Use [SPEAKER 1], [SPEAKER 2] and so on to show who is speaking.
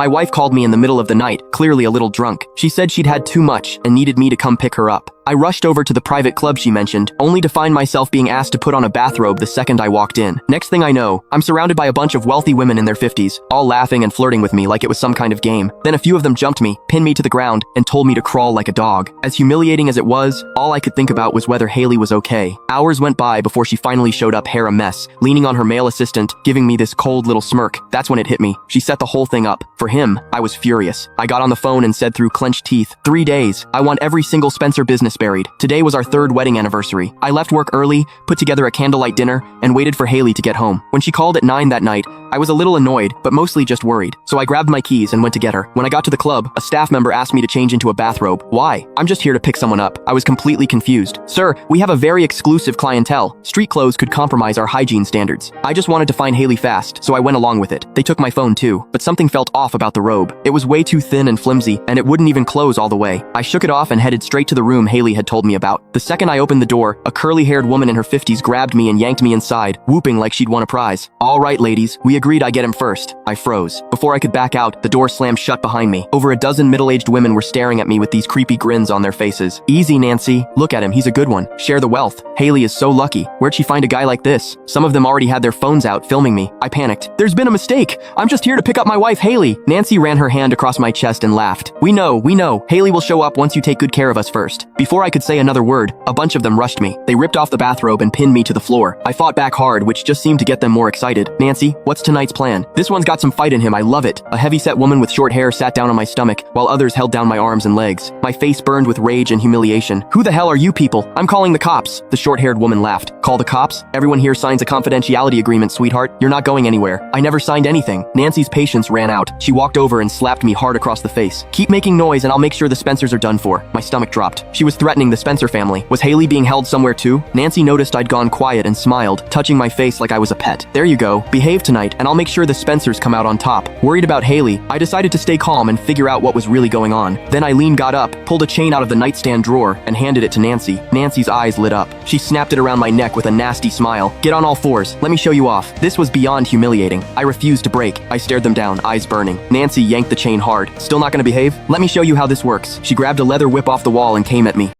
[SPEAKER 1] My wife called me in the middle of the night, clearly a little drunk. She said she'd had too much and needed me to come pick her up. I rushed over to the private club she mentioned, only to find myself being asked to put on a bathrobe the second I walked in. Next thing I know, I'm surrounded by a bunch of wealthy women in their 50s, all laughing and flirting with me like it was some kind of game. Then a few of them jumped me, pinned me to the ground, and told me to crawl like a dog. As humiliating as it was, all I could think about was whether Haley was okay. Hours went by before she finally showed up, hair a mess, leaning on her male assistant, giving me this cold little smirk. That's when it hit me. She set the whole thing up. For him, I was furious. I got on the phone and said through clenched teeth, 3 days. I want every single Spencer business buried. Today was our 3rd wedding anniversary. I left work early, put together a candlelight dinner, and waited for Haley to get home. When she called at 9 that night, I was a little annoyed, but mostly just worried. So I grabbed my keys and went to get her. When I got to the club, a staff member asked me to change into a bathrobe. Why? I'm just here to pick someone up. I was completely confused. Sir, we have a very exclusive clientele. Street clothes could compromise our hygiene standards. I just wanted to find Haley fast, so I went along with it. They took my phone too, but something felt off about the robe. It was way too thin and flimsy, and it wouldn't even close all the way. I shook it off and headed straight to the room Haley had told me about. The second I opened the door, a curly-haired woman in her 50s grabbed me and yanked me inside, whooping like she'd won a prize. All right, ladies, we agreed I get him first. I froze. Before I could back out, the door slammed shut behind me. Over a dozen middle-aged women were staring at me with these creepy grins on their faces. Easy, Nancy. Look at him, he's a good one. Share the wealth. Haley is so lucky. Where'd she find a guy like this? Some of them already had their phones out, filming me. I panicked. There's been a mistake. I'm just here to pick up my wife, Haley. Nancy ran her hand across my chest and laughed. We know. Haley will show up once you take good care of us first. Before I could say another word, a bunch of them rushed me. They ripped off the bathrobe and pinned me to the floor. I fought back hard, which just seemed to get them more excited. Nancy, what's tonight's plan? This one's got some fight in him, I love it. A heavy-set woman with short hair sat down on my stomach, while others held down my arms and legs. My face burned with rage and humiliation. Who the hell are you people? I'm calling the cops. The short-haired woman laughed. Call the cops? Everyone here signs a confidentiality agreement, sweetheart. You're not going anywhere. I never signed anything. Nancy's patience ran out. She walked over and slapped me hard across the face. Keep making noise and I'll make sure the Spencers are done for. My stomach dropped. She was threatening the Spencer family. Was Haley being held somewhere too? Nancy noticed I'd gone quiet and smiled, touching my face like I was a pet. There you go. Behave tonight and I'll make sure the Spencers come out on top. Worried about Haley, I decided to stay calm and figure out what was really going on. Then Eileen got up, pulled a chain out of the nightstand drawer, and handed it to Nancy. Nancy's eyes lit up. She snapped it around my neck with a nasty smile. Get on all fours. Let me show you off. This was beyond humiliating. I refused to break. I stared them down, eyes burning. Nancy yanked the chain hard. Still not gonna behave? Let me show you how this works. She grabbed a leather whip off the wall and came at me.